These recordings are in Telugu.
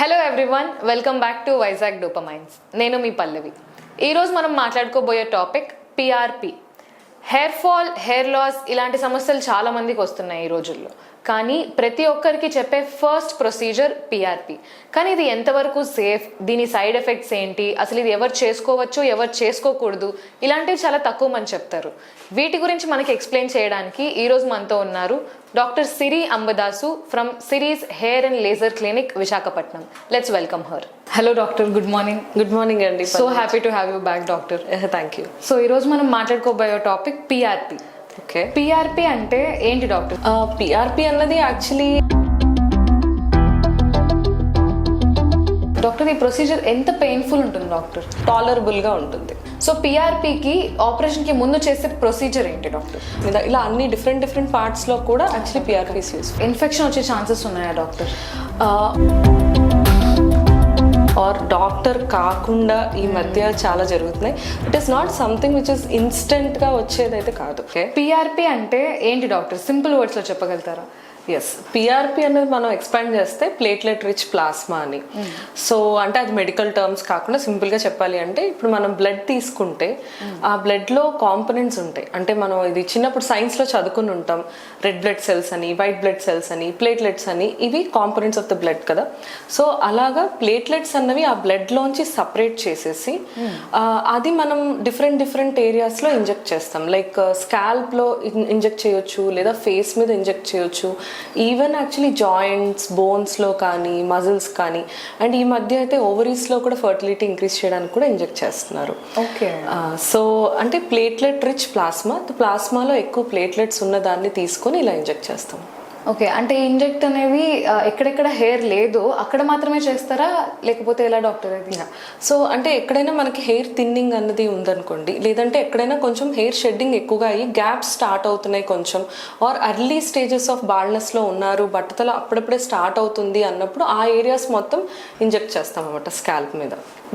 Hello everyone, welcome back to Vizag Dopamines. నేను మీ పల్లవి. ఈరోజు మనం మాట్లాడుకోబోయే topic PRP. Hair fall, hair loss ఇలాంటి సమస్యలు చాలా మందికి వస్తున్నాయి ఈ రోజుల్లో. కానీ ప్రతి ఒక్కరికి చెప్పే ఫస్ట్ ప్రొసీజర్ పిఆర్పి. కానీ ఇది ఎంతవరకు సేఫ్, దీని సైడ్ ఎఫెక్ట్స్ ఏంటి, అసలు ఇది ఎవరు చేసుకోవచ్చు ఎవరు చేసుకోకూడదు, ఇలాంటివి చాలా తక్కువ మంది చెప్తారు. వీటి గురించి మనకి ఎక్స్ప్లెయిన్ చేయడానికి ఈరోజు మనతో ఉన్నారు doctor Siri Ambadasu from Siri's hair and laser clinic, Visakhapatnam. Let's welcome her. Hello doctor, good morning. Good morning అండి. So happy to have you back doctor. Thank you. So ఈరోజు మనం మాట్లాడుకోబోయే టాపిక్ పిఆర్పి. ఓకే, పిఆర్పి అంటే ఏంటి డాక్టర్? పిఆర్పి అన్నది యాక్చువల్లీ డాక్టర్, ఈ ప్రొసీజర్ ఎంత పెయిన్ఫుల్ ఉంటుంది డాక్టర్? టాలరబుల్గా ఉంటుంది. సో పిఆర్పికి ఆపరేషన్కి ముందు చేసే ప్రొసీజర్ ఏంటి డాక్టర్? ఇలా అన్ని డిఫరెంట్ పార్ట్స్లో కూడా యాక్చువల్లీ పిఆర్పిస్ యూస్. ఇన్ఫెక్షన్ వచ్చే ఛాన్సెస్ ఉన్నాయా డాక్టర్? ఆర్ డాక్టర్ కాకుండా ఈ మధ్య చాలా జరుగుతున్నాయి. It is not something which is ఇన్స్టెంట్గా వచ్చేదైతే కాదు. ఓకే, పిఆర్పి అంటే ఏంటి డాక్టర్? సింపుల్ వర్డ్స్లో చెప్పగలుగుతారా? ఎస్, పిఆర్పి అనేది మనం ఎక్స్పాండ్ చేస్తే ప్లేట్లెట్ రిచ్ ప్లాస్మా అని. సో అంటే అది మెడికల్ టర్మ్స్ కాకుండా సింపుల్గా చెప్పాలి అంటే, ఇప్పుడు మనం బ్లడ్ తీసుకుంటే ఆ బ్లడ్లో కాంపనెంట్స్ ఉంటాయి. అంటే మనం ఇది చిన్నప్పుడు సైన్స్లో చదువుకుని ఉంటాం, రెడ్ బ్లడ్ సెల్స్ అని, వైట్ బ్లడ్ సెల్స్ అని, ప్లేట్లెట్స్ అని. ఇవి కాంపనెంట్స్ ఆఫ్ ద బ్లడ్ కదా. సో అలాగా ప్లేట్లెట్స్ అన్నవి ఆ బ్లడ్లోంచి సపరేట్ చేసేసి అది మనం డిఫరెంట్ ఏరియాస్లో ఇంజెక్ట్ చేస్తాం. లైక్ స్కాల్ప్లో ఇంజెక్ట్ చేయొచ్చు, లేదా ఫేస్ మీద ఇంజెక్ట్ చేయొచ్చు, ఈవెన్ యాక్చువల్లీ జాయింట్స్, బోన్స్లో కానీ, మజిల్స్ కానీ, అండ్ ఈ మధ్య అయితే ఓవరీస్లో కూడా ఫర్టిలిటీ ఇంక్రీజ్ చేయడానికి కూడా ఇంజెక్ట్ చేస్తున్నారు. ఓకే, సో అంటే ప్లేట్లెట్ రిచ్ ప్లాస్మాలో ఎక్కువ ప్లేట్లెట్స్ ఉన్న దాన్ని తీసుకొని ఇలా ఇంజెక్ట్ చేస్తాం. ఓకే, అంటే ఇంజెక్ట్ అనేవి ఎక్కడెక్కడ హెయిర్ లేదు అక్కడ మాత్రమే చేస్తారా, లేకపోతే ఎలా డాక్టర్ అది? సో అంటే ఎక్కడైనా మనకి హెయిర్ థిన్నింగ్ అన్నది ఉందనుకోండి, లేదంటే ఎక్కడైనా కొంచెం హెయిర్ షెడ్డింగ్ ఎక్కువగా అయ్యి గ్యాప్స్ స్టార్ట్ అవుతున్నాయి కొంచెం, ఆర్ ఎర్లీ స్టేజెస్ ఆఫ్ బాల్డ్నెస్లో ఉన్నారు, బట్టతల అప్పుడప్పుడే స్టార్ట్ అవుతుంది అన్నప్పుడు ఆ ఏరియాస్ మొత్తం ఇంజెక్ట్ చేస్తాం అన్నమాట స్కాల్ప్ మీద.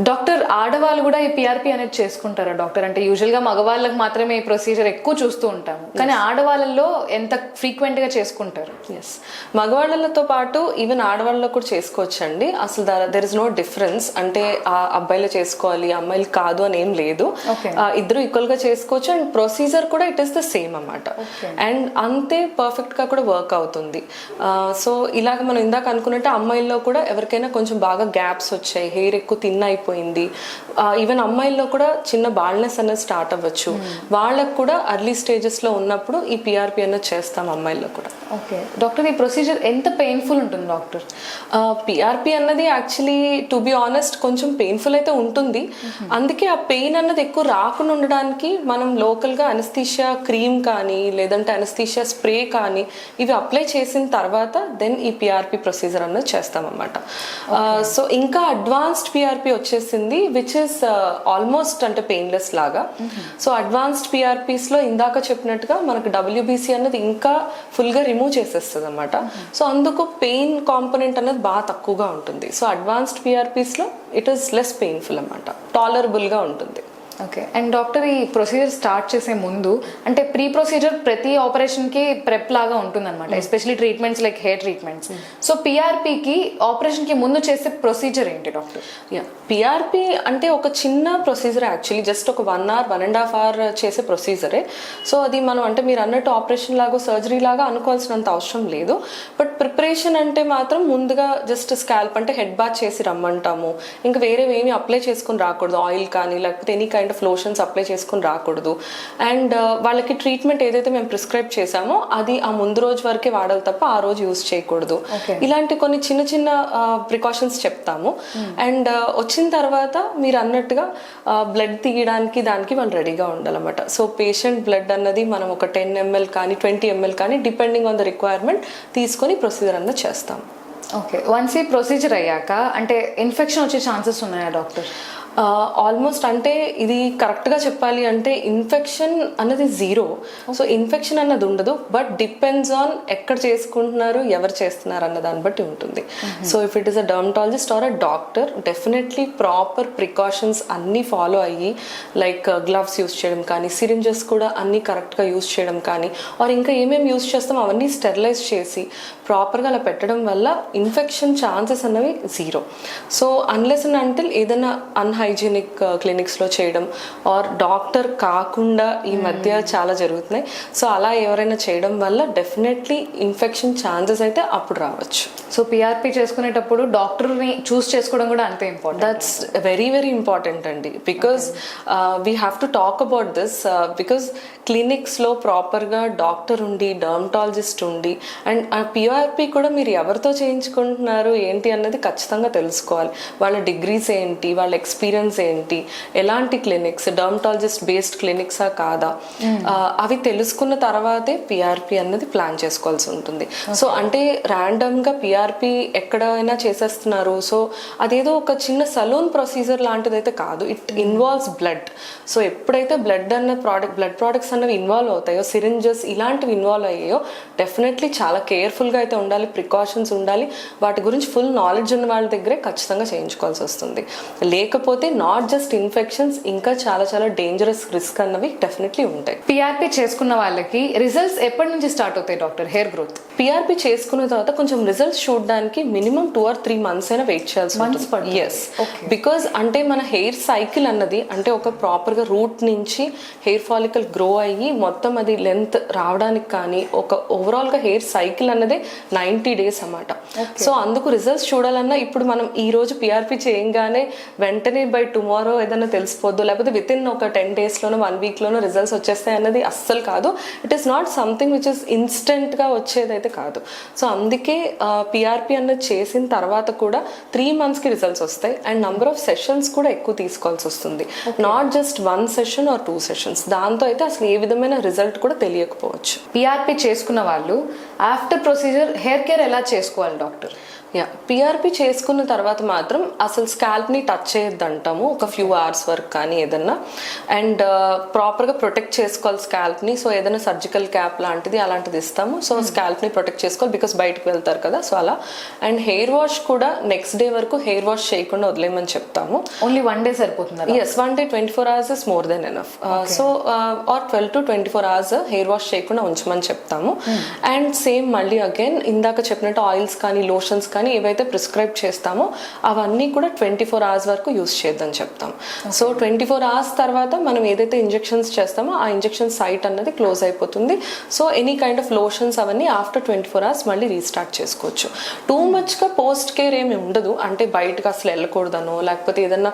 డాక్టర్, ఆడవాళ్ళు కూడా ఈ పిఆర్పి అనేది చేసుకుంటారా డాక్టర్? అంటే యూజువల్గా మగవాళ్ళకి మాత్రమే ఈ ప్రొసీజర్ ఎక్కువ చూస్తూ ఉంటాము, కానీ ఆడవాళ్ళలో ఎంత ఫ్రీక్వెంట్గా చేసుకుంటారు? ఎస్, మగవాళ్ళతో పాటు ఈవెన్ ఆడవాళ్ళలో కూడా చేసుకోవచ్చండి. అసలు దెర్ ఇస్ నో డిఫరెన్స్. అంటే ఆ అబ్బాయిలు చేసుకోవాలి, అమ్మాయిలు కాదు అని ఏం లేదు. ఇద్దరు ఈక్వల్గా చేసుకోవచ్చు. అండ్ ప్రొసీజర్ కూడా ఇట్ ఈస్ ద సేమ్ అన్నమాట. అండ్ అంతే పర్ఫెక్ట్గా కూడా వర్క్ అవుతుంది. సో ఇలాగ మనం ఇందాక అనుకున్నట్టు అమ్మాయిల్లో కూడా ఎవరికైనా కొంచెం బాగా గ్యాప్స్ వచ్చాయి, హెయిర్ ఎక్కువ థిన్ అయిపోయింది, ఈవెన్ అమ్మాయిల్లో కూడా చిన్న బాల్డ్నెస్ అనేది స్టార్ట్ అవ్వచ్చు, వాళ్ళకు కూడా అర్లీ స్టేజెస్లో ఉన్నప్పుడు ఈ పిఆర్పి అనేది చేస్తాం అమ్మాయిల్లో కూడా. ఓకే డాక్టర్, ఈ ప్రొసీజర్ ఎంత పెయిన్ఫుల్ ఉంటుంది డాక్టర్? పిఆర్పి అన్నది యాక్చువల్లీ టు బి ఆనెస్ట్ కొంచెం పెయిన్ఫుల్ అయితే ఉంటుంది. అందుకే ఆ పెయిన్ అన్నది ఎక్కువ రాకుండా ఉండడానికి మనం లోకల్గా అనస్థీషియా క్రీమ్ కానీ, లేదంటే అనస్థీషియా స్ప్రే కానీ ఇవి అప్లై చేసిన తర్వాత దెన్ ఈ పిఆర్పి ప్రొసీజర్ అన్నది చేస్తామన్నమాట. సో ఇంకా అడ్వాన్స్డ్ పిఆర్పి వచ్చేసింది విచ్ ఇస్ ఆల్మోస్ట్ అంటే పెయిన్లెస్ లాగా. సో అడ్వాన్స్డ్ పిఆర్పిస్లో ఇందాక చెప్పినట్టుగా మనకు డబ్ల్యూబీసీ అన్నది ఇంకా ఫుల్గా రిమూవ్ చేసేస్తుంది అన్నమాట. సో అందుకు పెయిన్ కాంపోనెంట్ అనేది బాగా తక్కువగా ఉంటుంది. సో అడ్వాన్స్డ్ పిఆర్పిస్లో ఇట్ ఈస్ లెస్ పెయిన్ఫుల్ అన్నమాట, టాలరబుల్గా ఉంటుంది. ఓకే, అండ్ డాక్టర్, ఈ ప్రొసీజర్ స్టార్ట్ చేసే ముందు అంటే ప్రీ ప్రొసీజర్ ప్రతి ఆపరేషన్కి ప్రెప్ లాగా ఉంటుంది అనమాట, especially treatments like hair treatments. So పిఆర్పికి ఆపరేషన్కి ముందు చేసే ప్రొసీజర్ ఏంటి డాక్టర్? పిఆర్పి అంటే ఒక చిన్న ప్రొసీజర్, యాక్చువల్లీ జస్ట్ ఒక 1 hour 1.5 hour చేసే ప్రొసీజరే. సో అది మనం అంటే మీరు అన్నట్టు ఆపరేషన్ లాగా సర్జరీ లాగా అనుకోవాల్సినంత అవసరం లేదు. బట్ ప్రిపరేషన్ అంటే మాత్రం ముందుగా జస్ట్ స్కాల్ప్ అంటే హెడ్ బాత్ చేసి రమ్మంటాము. ఇంకా వేరేవేమి అప్లై చేసుకుని రాకూడదు, ఆయిల్ కానీ లేకపోతే any kind of lotions apply చేసుకుని రాకూడదు. అండ్ వాళ్ళకి ట్రీట్మెంట్ ఏదైతే మేము ప్రిస్క్రైబ్ చేసామో అది ఆ ముందు రోజు వరకే వాడాలి తప్ప ఆ రోజు యూజ్ చేయకూడదు. ఇలాంటి కొన్ని చిన్న ప్రికాషన్స్ చెప్తాము. అండ్ వచ్చిన తర్వాత మీరు అన్నట్టుగా బ్లడ్ తీయడానికి దానికి వాళ్ళు రెడీగా ఉండాలన్నమాట. సో పేషెంట్ బ్లడ్ అన్నది మనం ఒక 10 ml కానీ 20 ml కానీ డిపెండింగ్ ఆన్ ద రిక్వైర్మెంట్ తీసుకొని ప్రొసీజర్ అన్నది చేస్తాం. ఓకే, వన్స్ ఈ ప్రొసీజర్ అయ్యాక అంటే ఇన్ఫెక్షన్ వచ్చే ఛాన్సెస్ ఉన్నాయా డాక్టర్? ఆల్మోస్ట్ అంటే ఇది కరెక్ట్గా చెప్పాలి అంటే ఇన్ఫెక్షన్ అన్నది జీరో. సో ఇన్ఫెక్షన్ అన్నది ఉండదు, బట్ డిపెండ్స్ ఆన్ ఎక్కడ చేసుకుంటున్నారు, ఎవరు చేస్తున్నారు అన్న దాన్ని బట్టి ఉంటుంది. So if it is a dermatologist or a doctor, definitely proper precautions అన్నీ ఫాలో అయ్యి, లైక్ గ్లవ్స్ యూస్ చేయడం కానీ, సిరింజెస్ కూడా అన్నీ కరెక్ట్గా యూస్ చేయడం కానీ, ఆర్ ఇంకా ఏమేమి యూస్ చేస్తామో అవన్నీ స్టెరిలైజ్ చేసి ప్రాపర్గా అలా పెట్టడం వల్ల ఇన్ఫెక్షన్ ఛాన్సెస్ అన్నవి zero. So unless and until ఏదైనా అన్హైజీనిక్ క్లినిక్స్లో చేయడం ఆర్ డాక్టర్ కాకుండా ఈ మధ్య చాలా జరుగుతున్నాయి. సో అలా ఎవరైనా చేయడం వల్ల డెఫినెట్లీ ఇన్ఫెక్షన్ ఛాన్సెస్ అయితే అప్పుడు రావచ్చు. సో పిఆర్పి చేసుకునేటప్పుడు డాక్టర్ని చూస్ చేసుకోవడం కూడా అంతే important. That's very very important అండి, because we have to talk about this. Because క్లినిక్స్లో ప్రాపర్గా డాక్టర్ ఉండి, డర్మటాలజిస్ట్ ఉండి, అండ్ ఆ పిఆర్పి కూడా మీరు ఎవరితో చేయించుకుంటున్నారు ఏంటి అన్నది ఖచ్చితంగా తెలుసుకోవాలి. వాళ్ళ డిగ్రీస్ ఏంటి, వాళ్ళ ఎక్స్పీరియన్స్ ఏంటి, ఎలాంటి క్లినిక్స్, డర్మటాలజిస్ట్ బేస్డ్ క్లినిక్సా కాదా, అవి తెలుసుకున్న తర్వాతే పిఆర్పి అన్నది ప్లాన్ చేసుకోవాల్సి ఉంటుంది. సో అంటే ర్యాండమ్గా పిఆర్పి ఎక్కడైనా చేసేస్తున్నారు, సో అదేదో ఒక చిన్న సలూన్ ప్రొసీజర్ లాంటిది అయితే కాదు. It involves blood. సో ఎప్పుడైతే బ్లడ్ ప్రొడక్ట్స్ అన్నవి ఇన్వాల్వ్ అవుతాయో, సిరింజెస్ ఇలాంటివి ఇన్వాల్వ్ అయ్యాయో, డెఫినెట్లీ చాలా కేర్ఫుల్గా అయితే ఉండాలి, ప్రికాషన్స్ ఉండాలి. వాటి గురించి ఫుల్ నాలెడ్జ్ ఉన్న వాళ్ళ దగ్గరే ఖచ్చితంగా చేయించుకోవాల్సి వస్తుంది. లేకపోతే నాట్ జస్ట్ ఇన్ఫెక్షన్స్, ఇంకా చాలా చాలా డేంజరస్ రిస్క్ అన్నవి డెఫినెట్లీ ఉంటాయి. పిఆర్పి చేసుకున్న వాళ్ళకి రిజల్ట్స్ ఎప్పటి నుంచి స్టార్ట్ అవుతాయి డాక్టర్? హెయిర్ గ్రోత్ పిఆర్పి చేసుకున్న తర్వాత కొంచెం రిజల్ట్స్ చూడడానికి మినిమం 2 or 3 months అయినా వెయిట్ చేయాల్సి ఉంటుంది. ఎస్, బికాజ్ అంటే మన హెయిర్ సైకిల్ అన్నది అంటే ఒక ప్రాపర్గా రూట్ నుంచి హెయిర్ ఫాలికల్ గ్రో అయ్యి మొత్తం అది లెంత్ రావడానికి కానీ, ఒక ఓవరాల్గా హెయిర్ సైకిల్ అన్నదే 90 days అన్నమాట. సో అందుకు రిజల్ట్స్ చూడాలన్నా ఇప్పుడు మనం ఈ రోజు పిఆర్పి చేయంగానే వెంటనే బై టుమారో ఏదైనా తెలిసిపోద్దు, లేకపోతే విత్ ఇన్ ఒక 10 daysలోనో 1 weekలోనో రిజల్ట్స్ వచ్చేస్తాయి అన్నది అస్సలు కాదు. It is not something which is ఇన్స్టెంట్గా వచ్చేదైతే కాదు. సో అందుకే పిఆర్పి అన్నది చేసిన తర్వాత కూడా 3 monthsకి రిజల్ట్స్ వస్తాయి. అండ్ నంబర్ ఆఫ్ సెషన్స్ కూడా ఎక్కువ తీసుకోవాల్సి వస్తుంది, not just 1 session or 2 sessions. దాంతో అయితే అసలు ఏ విధమైన రిజల్ట్ కూడా తెలియకపోవచ్చు. పిఆర్పి చేసుకున్న వాళ్ళు ఆఫ్టర్ ప్రొసీజర్ హెయిర్ కేర్ ఎలా చేసుకోవాలి డాక్టర్? పిఆర్పి చేసుకున్న తర్వాత మాత్రం అసలు స్కాల్ప్ని టచ్ చేయొద్దు అంటాము ఒక ఫ్యూ అవర్స్ వరకు కానీ ఏదన్నా. అండ్ ప్రాపర్గా ప్రొటెక్ట్ చేసుకోవాలి స్కాల్ప్ని. సో ఏదైనా సర్జికల్ క్యాప్ లాంటిది అలాంటిది ఇస్తాము. సో స్కాల్ప్ని ప్రొటెక్ట్ చేసుకోవాలి, బికాస్ బయటకు వెళ్తారు కదా, సో అలా. అండ్ హెయిర్ వాష్ కూడా నెక్స్ట్ డే వరకు హెయిర్ వాష్ చేయకుండా వదిలేయమని చెప్తాము. ఓన్లీ 1 day సరిపోతుంది? Yes, 1 day 24 hours is more than enough. So or 12 to 24 hours hair wash చేయకుండా ఉంచమని చెప్తాము. అండ్ సేమ్ మళ్ళీ అగైన్ ఇందాక చెప్పినట్టు ఆయిల్స్ కానీ లోషన్స్ కానీ ఏవైతే ప్రిస్క్రైబ్ చేస్తామో అవన్నీ కూడా 24 hours వరకు యూస్ చేయొద్దని చెప్తాం. సో 24 hours తర్వాత మనం ఏదైతే ఇంజెక్షన్స్ చేస్తామో ఆ ఇంజెక్షన్ సైట్ అన్నది క్లోజ్ అయిపోతుంది. So any kind of lotions అవన్నీ ఆఫ్టర్ 24 hours మళ్ళీ రీస్టార్ట్ చేసుకోవచ్చు. టూ మచ్గా పోస్ట్ కేర్ ఏమి ఉండదు, అంటే బయటకు అసలు వెళ్ళకూడదనో, లేకపోతే ఏదన్నా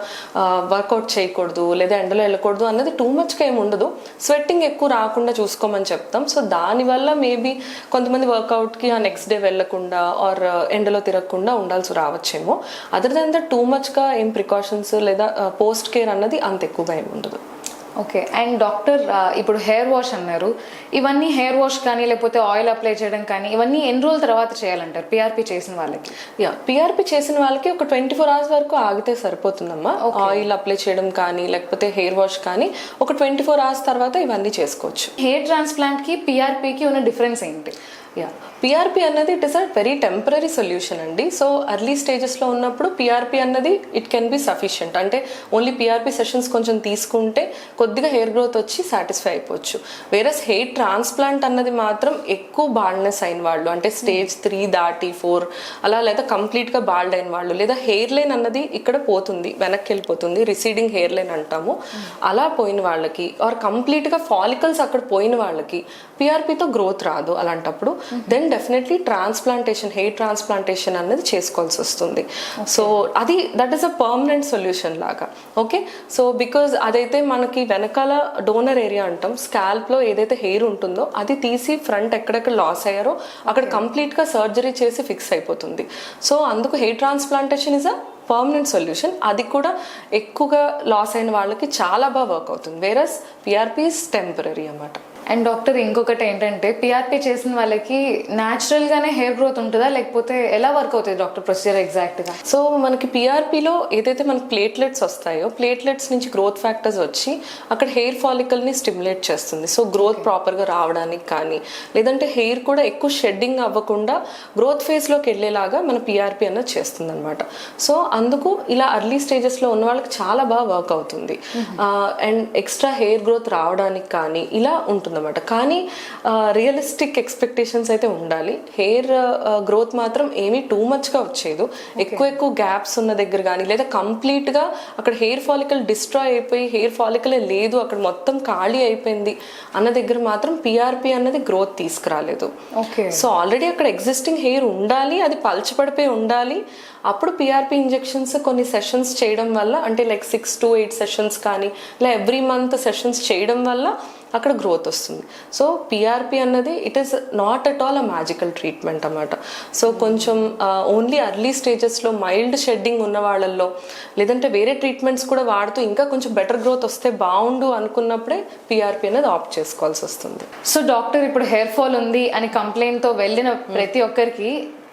వర్కౌట్ చేయకూడదు లేదా ఎండలో వెళ్ళకూడదు అన్నది టూ మచ్గా ఏమి ఉండదు. స్వెట్టింగ్ ఎక్కువ రాకుండా చూసుకోమని చెప్తాం. సో దానివల్ల మేబీ కొంతమంది వర్కౌట్కి ఆ నెక్స్ట్ డే వెళ్ళకుండా ఆర్ ఎండలో తిరగకుండా ఉండాల్సి రావచ్చేమో. అదర్ దాన్ దట్ టూ మచ్గా ఏం ప్రికాషన్స్ లేదా పోస్ట్ కేర్ అన్నది అంత ఎక్కువగా ఏమి ఉండదు. ఓకే. అండ్ డాక్టర్ ఇప్పుడు హెయిర్ వాష్ అన్నారు, ఇవన్నీ హెయిర్ వాష్ కానీ లేకపోతే ఆయిల్ అప్లై చేయడం కానీ ఇవన్నీ ఎన్ని రోజుల తర్వాత చేయాలంటారు పిఆర్పి చేసిన వాళ్ళకి? పిఆర్పి చేసిన వాళ్ళకి ఒక 24 hours వరకు ఆగితే సరిపోతుందమ్మా. ఆయిల్ అప్లై చేయడం కానీ లేకపోతే హెయిర్ వాష్ కానీ ఒక 24 hours తర్వాత ఇవన్నీ చేసుకోవచ్చు. హెయిర్ ట్రాన్స్ప్లాంట్కి పిఆర్పికి ఉన్న డిఫరెన్స్ ఏంటి? పిఆర్పి అన్నది it is a very temporary solution అండి. సో ఎర్లీ స్టేజెస్లో ఉన్నప్పుడు పిఆర్పి అన్నది ఇట్ కెన్ బి సఫిషియంట్. అంటే ఓన్లీ పిఆర్పి సెషన్స్ కొంచెం తీసుకుంటే కొద్దిగా హెయిర్ గ్రోత్ వచ్చి సాటిస్ఫై అయిపోవచ్చు. వేరస్ హెయిర్ ట్రాన్స్ప్లాంట్ అన్నది మాత్రం ఎక్కువ బాల్డ్నెస్ అయిన వాళ్ళు, అంటే స్టేజ్ 3 దాటి 4 అలా, లేదా కంప్లీట్గా బాల్డ్ అయిన వాళ్ళు, లేదా హెయిర్ లైన్ అన్నది ఇక్కడ పోతుంది, వెనక్కి వెళ్ళిపోతుంది, రిసీడింగ్ హెయిర్ లైన్ అంటాము, అలా పోయిన వాళ్ళకి ఆర్ కంప్లీట్గా ఫాలికల్స్ అక్కడ పోయిన వాళ్ళకి పిఆర్పితో గ్రోత్ రాదు. అలాంటప్పుడు then definitely transplantation, hair transplantation అనేది చేసుకోవాల్సి వస్తుంది. సో అది that is a permanent solution లాగా. ఓకే, సో బికాజ్ అదైతే మనకి వెనకాల డోనర్ ఏరియా అంటాం, స్కాల్ప్లో ఏదైతే హెయిర్ ఉంటుందో అది తీసి ఫ్రంట్ ఎక్కడెక్కడ లాస్ అయ్యారో అక్కడ కంప్లీట్గా సర్జరీ చేసి ఫిక్స్ అయిపోతుంది. సో అందుకు hair transplantation is a permanent solution. అది కూడా ఎక్కువగా లాస్ అయిన వాళ్ళకి చాలా బాగా వర్క్ అవుతుంది. వేరస్ పిఆర్పి ఇస్ టెంపరీ అన్నమాట. అండ్ డాక్టర్ ఇంకొకటి ఏంటంటే పిఆర్పి చేసిన వాళ్ళకి న్యాచురల్ గానే హెయిర్ గ్రోత్ ఉంటుందా లేకపోతే ఎలా వర్క్ అవుతుంది డాక్టర్ ప్రొసీజర్ ఎగ్జాక్ట్ గా? సో మనకి పిఆర్పిలో ఏదైతే మనకి ప్లేట్లెట్స్ వస్తాయో ప్లేట్లెట్స్ నుంచి గ్రోత్ ఫ్యాక్టర్స్ వచ్చి అక్కడ హెయిర్ ఫాలికల్ ని స్టిమ్యులేట్ చేస్తుంది. సో గ్రోత్ ప్రాపర్ గా రావడానికి కానీ లేదంటే హెయిర్ కూడా ఎక్కువ షెడ్డింగ్ అవ్వకుండా గ్రోత్ ఫేజ్ లోకి వెళ్ళేలాగా మన పిఆర్పి అన్నది చేస్తుంది అనమాట. సో అందుకు ఇలా అర్లీ స్టేజెస్ లో ఉన్న వాళ్ళకి చాలా బాగా వర్క్ అవుతుంది. అండ్ ఎక్స్ట్రా హెయిర్ గ్రోత్ రావడానికి కానీ ఇలా ఉంటుందన్నమాట. కానీ రియలిస్టిక్ ఎక్స్పెక్టేషన్స్ అయితే ఉండాలి. హెయిర్ గ్రోత్ మాత్రం ఏమీ టూ మచ్ గా వచ్చేది. ఎక్కువ గ్యాప్స్ ఉన్న దగ్గర కానీ లేదా కంప్లీట్ గా అక్కడ హెయిర్ ఫాలికల్ డిస్ట్రాయ్ అయిపోయి హెయిర్ ఫాలికలే లేదు అక్కడ మొత్తం ఖాళీ అయిపోయింది అన్న దగ్గర మాత్రం పిఆర్పి అన్నది గ్రోత్ తీసుకురాలేదు. సో ఆల్రెడీ అక్కడ ఎగ్జిస్టింగ్ హెయిర్ ఉండాలి, అది పల్చపడిపోయి ఉండాలి. అప్పుడు పిఆర్పి ఇంజెక్షన్స్ కొన్ని సెషన్స్ చేయడం వల్ల అంటే లైక్ 6 to 8 సెషన్స్ కానీ ఇలా ఎవ్రీ మంత్ సెషన్స్ చేయడం వల్ల అక్కడ గ్రోత్ వస్తుంది. సో పిఆర్పి అన్నది it is not at all a magical treatment అన్నమాట. సో కొంచెం ఓన్లీ అర్లీ స్టేజెస్లో మైల్డ్ షెడ్డింగ్ ఉన్న వాళ్ళల్లో లేదంటే వేరే ట్రీట్మెంట్స్ కూడా వాడుతూ ఇంకా కొంచెం బెటర్ గ్రోత్ వస్తే బాగుండు అనుకున్నప్పుడే పిఆర్పి అనేది ఆప్ట్ చేసుకోవాల్సి వస్తుంది. సో డాక్టర్ ఇప్పుడు హెయిర్ ఫాల్ ఉంది అని కంప్లైంట్తో వెళ్ళిన ప్రతి ఒక్కరికి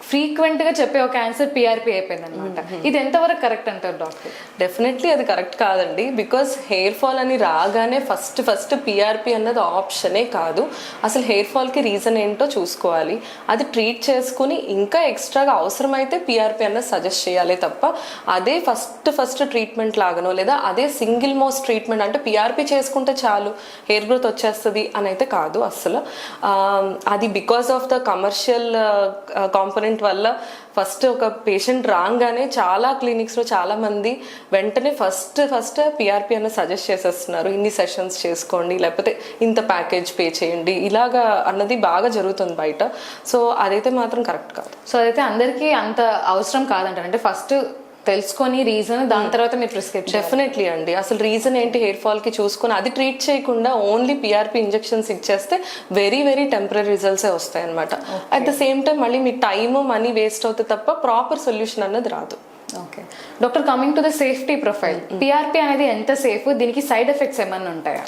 ఫ్రీక్వెంట్ గా చెప్పే ఒక ఆన్సర్ పిఆర్పి అయిపోయింది అనమాట. ఇది ఎంతవరకు కరెక్ట్ అంటారు డాక్టర్? డెఫినెట్లీ అది కరెక్ట్ కాదండి. బికాస్ హెయిర్ ఫాల్ అని రాగానే ఫస్ట్ పిఆర్పి అన్నది ఆప్షనే కాదు. అసలు హెయిర్ ఫాల్కి రీజన్ ఏంటో చూసుకోవాలి, అది ట్రీట్ చేసుకుని ఇంకా ఎక్స్ట్రాగా అవసరమైతే పిఆర్పి అన్నది సజెస్ట్ చేయాలి తప్ప అదే ఫస్ట్ ట్రీట్మెంట్ లాగానో లేదా అదే సింగిల్ మోస్ట్ ట్రీట్మెంట్ అంటే పిఆర్పి చేసుకుంటే చాలు హెయిర్ గ్రోత్ వచ్చేస్తుంది అని అయితే కాదు అసలు. అది because of the commercial component వల్ల ఫస్ట్ ఒక పేషెంట్ రాగానే చాలా క్లినిక్స్లో చాలా మంది వెంటనే ఫస్ట్ పిఆర్పి అన్న సజెస్ట్ చేసేస్తున్నారు. ఇన్ని సెషన్స్ చేసుకోండి లేకపోతే ఇంత ప్యాకేజ్ పే చేయండి ఇలాగా అన్నది బాగా జరుగుతుంది బయట. సో అదైతే మాత్రం కరెక్ట్ కాదు. సో అదైతే అందరికీ అంత అవసరం కాదంటారు. అంటే ఫస్ట్ తెలుసుకొని రీజన్ దాని తర్వాత మీరు ప్రిస్క్రిప్షన్. డెఫినెట్లీ అండి. అసలు రీజన్ ఏంటి హెయిర్ ఫాల్ కి చూసుకొని అది ట్రీట్ చేయకుండా ఓన్లీ పిఆర్పి ఇంజెక్షన్స్ ఇచ్చేస్తే వెరీ టెంపరీ రిజల్ట్సే వస్తాయి అనమాట. అట్ ద సేమ్ టైం మళ్ళీ మీ టైమ్ మనీ వేస్ట్ అవుతుంది తప్ప ప్రాపర్ సొల్యూషన్ అన్నది రాదు. Okay doctor, coming to the safety profile, PRP అనేది ఎంత సేఫ్, దీనికి సైడ్ ఎఫెక్ట్స్ ఏమన్నా ఉంటాయా?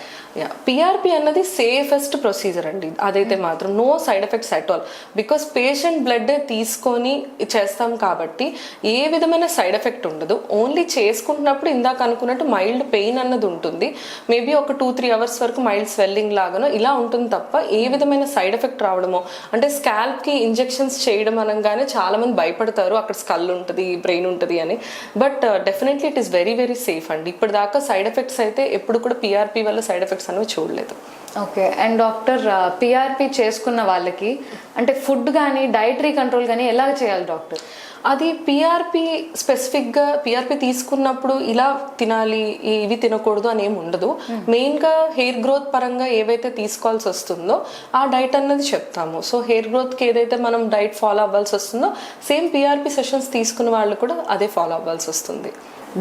పిఆర్పి అన్నది సేఫెస్ట్ ప్రొసీజర్ అండి. అదైతే మాత్రం no side effects at all. Because patient blood తీసుకొని చేస్తాం కాబట్టి ఏ విధమైన సైడ్ ఎఫెక్ట్ ఉండదు. ఓన్లీ చేసుకుంటున్నప్పుడు ఇందాక అనుకున్నట్టు మైల్డ్ పెయిన్ అన్నది ఉంటుంది. మేబీ ఒక 2-3 అవర్స్ వరకు మైల్డ్ స్వెల్లింగ్ లాగానో ఇలా ఉంటుంది తప్ప ఏ విధమైన సైడ్ ఎఫెక్ట్ రావడమో అంటే స్కాల్ప్కి ఇంజెక్షన్స్ చేయడం అనగానే చాలా మంది భయపడతారు, అక్కడ స్కల్ ఉంటుంది బ్రెయిన్ ఉంటుంది అని. But definitely it is very safe అండి. ఇప్పటిదాకా సైడ్ ఎఫెక్ట్స్ అయితే ఎప్పుడు కూడా పిఆర్పి వల్ల సైడ్ ఎఫెక్ట్స్ అనేవి చూడలేదు. ఓకే. అండ్ డాక్టర్, పిఆర్పి చేసుకున్న వాళ్ళకి అంటే ఫుడ్ కానీ డైటరీ కంట్రోల్ కానీ ఎలా చేయాలి డాక్టర్? అది పిఆర్పి స్పెసిఫిక్గా పిఆర్పి తీసుకున్నప్పుడు ఇలా తినాలి ఇవి తినకూడదు అని ఏమి ఉండదు. మెయిన్గా హెయిర్ గ్రోత్ పరంగా ఏవైతే తీసుకోవాల్సి వస్తుందో ఆ డైట్ అన్నది చెప్తాము. సో హెయిర్ గ్రోత్కి ఏదైతే మనం డైట్ ఫాలో అవ్వాల్సి వస్తుందో సేమ్ పిఆర్పి సెషన్స్ తీసుకున్న వాళ్ళు కూడా అదే ఫాలో అవ్వాల్సి వస్తుంది.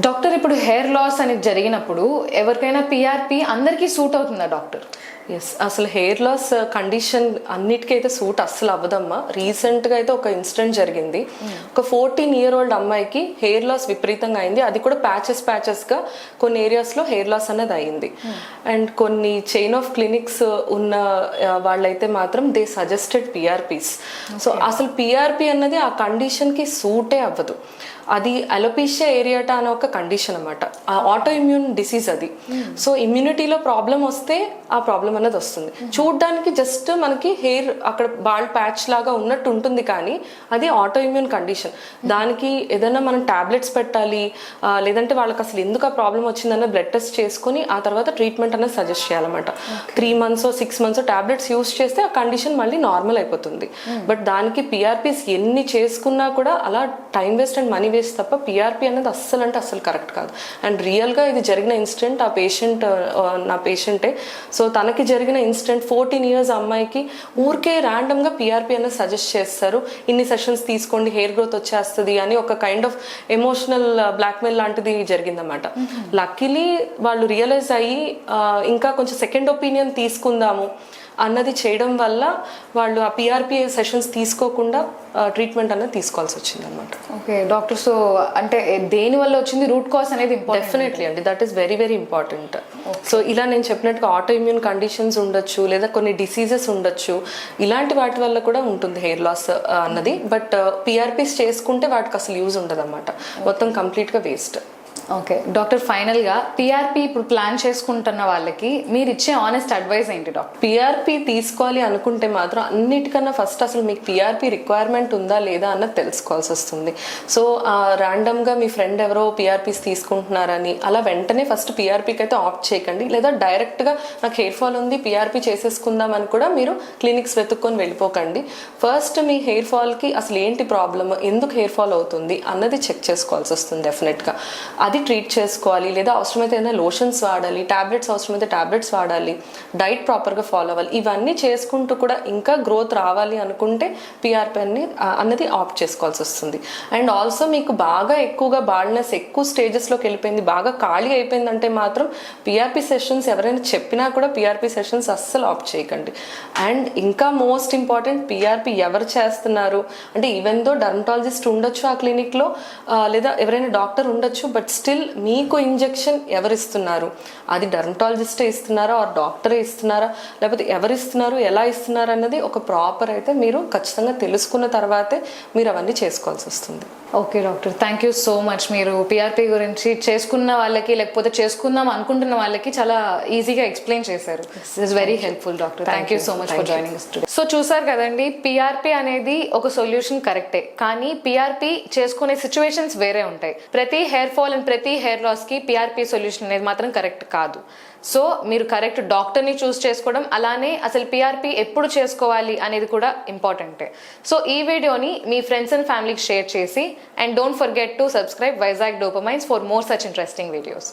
డాక్టర్, ఇప్పుడు హెయిర్ లాస్ అనేది జరిగినప్పుడు ఎవరికైనా పిఆర్పి అందరికీ సూట్ అవుతుందా డాక్టర్? ఎస్, అసలు హెయిర్ లాస్ కండిషన్ అన్నిటికైతే సూట్ అస్సలు అవ్వదమ్మా. రీసెంట్గా అయితే ఒక ఇన్సిడెంట్ జరిగింది. ఒక 14-year-old అమ్మాయికి హెయిర్ లాస్ విపరీతంగా అయింది. అది కూడా ప్యాచెస్గా కొన్ని ఏరియాస్లో హెయిర్ లాస్ అనేది అయింది. అండ్ కొన్ని చైన్ ఆఫ్ క్లినిక్స్ ఉన్న వాళ్ళైతే మాత్రం దే సజెస్టెడ్ పిఆర్పీస్. సో అసలు పిఆర్పి అన్నది ఆ కండిషన్కి సూటే అవ్వదు. అది అలోపీషియా ఏరియాటా అనే ఒక కండిషన్ అన్నమాట. ఆ ఆటో ఇమ్యూన్ డిసీజ్ అది. సో ఇమ్యూనిటీలో ప్రాబ్లం వస్తే ఆ ప్రాబ్లం అనేది వస్తుంది. చూడ్డానికి జస్ట్ మనకి హెయిర్ అక్కడ బాల్డ్ ప్యాచ్ లాగా ఉన్నట్టు ఉంటుంది కానీ అది ఆటో ఇమ్యూన్ కండిషన్. దానికి ఏదైనా మనం టాబ్లెట్స్ పెట్టాలి, లేదంటే వాళ్ళకి అసలు ఎందుకు ఆ ప్రాబ్లం వచ్చిందన్న బ్లడ్ టెస్ట్ చేసుకుని ఆ తర్వాత ట్రీట్మెంట్ అనేది సజెస్ట్ చేయాలన్నమాట. 3 months 6 months టాబ్లెట్స్ యూస్ చేస్తే ఆ కండిషన్ మళ్ళీ నార్మల్ అయిపోతుంది. బట్ దానికి పిఆర్పీస్ ఎన్ని చేసుకున్నా కూడా అలా time waste and money waste తప్ప పిఆర్పి అనేది అస్సలు అంటే అస్సలు కరెక్ట్ కాదు. అండ్ రియల్గా ఇది జరిగిన ఇన్సిడెంట్ ఆ పేషెంట్ నా పేషెంటే. సో తనకి జరిగిన ఇన్సిడెంట్ 14 years అమ్మాయికి ఊరికే ర్యాండమ్గా పిఆర్పి అనేది సజెస్ట్ చేస్తారు. ఇన్ని సెషన్స్ తీసుకోండి హెయిర్ గ్రోత్ వచ్చేస్తుంది అని ఒక కైండ్ ఆఫ్ ఎమోషనల్ బ్లాక్మెయిల్ లాంటిది జరిగిందన్నమాట. లక్కీలీ వాళ్ళు రియలైజ్ అయ్యి ఇంకా కొంచెం సెకండ్ ఒపీనియన్ తీసుకుందాము అన్నది చేయడం వల్ల వాళ్ళు ఆ పిఆర్పి సెషన్స్ తీసుకోకుండా ట్రీట్మెంట్ అన్నది తీసుకోవాల్సి వచ్చింది అనమాట. ఓకే డాక్టర్, సో అంటే దేని వల్ల వచ్చింది, రూట్ కాజ్ అనేది డెఫినెట్లీ అండి, that is very very important. So ఇలా నేను చెప్పినట్టుగా ఆటో ఇమ్యూన్ కండిషన్స్ ఉండొచ్చు, లేదా కొన్ని డిసీజెస్ ఉండొచ్చు, ఇలాంటి వాటి వల్ల కూడా ఉంటుంది హెయిర్ లాస్ అన్నది. బట్ పిఆర్పీస్ చేసుకుంటే వాటికి అసలు యూజ్ ఉండదు అనమాట, మొత్తం కంప్లీట్గా వేస్ట్. ఓకే డాక్టర్, ఫైనల్గా పిఆర్పి ఇప్పుడు ప్లాన్ చేసుకుంటున్న వాళ్ళకి మీరు ఇచ్చే ఆనెస్ట్ అడ్వైస్ ఏంటి డాక్టర్? పిఆర్పి తీసుకోవాలి అనుకుంటే మాత్రం అన్నిటికన్నా ఫస్ట్ అసలు మీకు పిఆర్పి రిక్వైర్మెంట్ ఉందా లేదా అన్నది తెలుసుకోవాల్సి వస్తుంది. సో ర్యాండమ్గా మీ ఫ్రెండ్ ఎవరో పిఆర్పీస్ తీసుకుంటున్నారని అలా వెంటనే ఫస్ట్ పిఆర్పీకి అయితే ఆప్ట్ చేయకండి, లేదా డైరెక్ట్గా నాకు హెయిర్ ఫాల్ ఉంది పిఆర్పి చేసేసుకుందాం అని కూడా మీరు క్లినిక్స్ వెతుక్కొని వెళ్ళిపోకండి. ఫస్ట్ మీ హెయిర్ ఫాల్కి అసలు ఏంటి ప్రాబ్లమ్, ఎందుకు హెయిర్ ఫాల్ అవుతుంది అన్నది చెక్ చేసుకోవాల్సి వస్తుంది డెఫినెట్గా. అది ట్రీట్ చేసుకోవాలి, లేదా అవసరమైతే ఏదైనా లోషన్స్ వాడాలి, టాబ్లెట్స్ అవసరమైతే టాబ్లెట్స్ వాడాలి, డైట్ ప్రాపర్గా ఫాలో అవ్వాలి. ఇవన్నీ చేసుకుంటూ కూడా ఇంకా గ్రోత్ రావాలి అనుకుంటే పిఆర్పి అన్నది ఆప్ట్ చేసుకోవాల్సి వస్తుంది. అండ్ ఆల్సో మీకు బాగా ఎక్కువగా బాల్నెస్ ఎక్కువ స్టేజెస్లోకి వెళ్ళిపోయింది, బాగా ఖాళీ అయిపోయిందంటే మాత్రం పిఆర్పి సెషన్స్ ఎవరైనా చెప్పినా కూడా పిఆర్పి సెషన్స్ అస్సలు ఆప్ట్ చేయకండి. అండ్ ఇంకా మోస్ట్ ఇంపార్టెంట్, పిఆర్పి ఎవరు చేస్తున్నారు అంటే ఈవెన్ దో డర్మటాలజిస్ట్ ఉండొచ్చు ఆ క్లినిక్లో, లేదా ఎవరైనా డాక్టర్ ఉండొచ్చు, బట్ స్టిల్ మీకు ఇంజెక్షన్ ఎవరు ఇస్తున్నారు, అది డర్మటాలజిస్టే ఇస్తున్నారా ఆర్ డాక్టరే ఇస్తున్నారా, లేకపోతే ఎవరు ఇస్తున్నారు, ఎలా ఇస్తున్నారు అన్నది ఒక ప్రాపర్ అయితే మీరు ఖచ్చితంగా తెలుసుకున్న తర్వాతే మీరు అవన్నీ చేసుకోవాల్సి వస్తుంది. Okay doctor, thank you so much. మీరు పిఆర్పి గురించి చేసుకున్న వాళ్ళకి లేకపోతే చేసుకుందాం అనుకుంటున్న వాళ్ళకి చాలా ఈజీగా ఎక్స్ప్లెయిన్ చేశారు. This is very helpful doctor. Thank you so much for joining us today. So చూసారు కదండి, పిఆర్పి అనేది ఒక సొల్యూషన్ కరెక్టే, కానీ పిఆర్పి చేసుకునే సిచ్యువేషన్స్ వేరే ఉంటాయి. ప్రతి హెయిర్ ఫాల్ అండ్ ప్రతి హెయిర్ లాస్ కి పిఆర్పి సొల్యూషన్ అనేది మాత్రం కరెక్ట్ కాదు. సో మీరు కరెక్ట్ డాక్టర్ని చూస్ చేసుకోవడం, అలానే అసలు పిఆర్పి ఎప్పుడు చేసుకోవాలి అనేది కూడా ఇంపార్టెంటే. సో ఈ వీడియోని మీ ఫ్రెండ్స్ అండ్ ఫ్యామిలీకి షేర్ చేసి, and don't forget to subscribe Vizag Dopamines for more such interesting videos.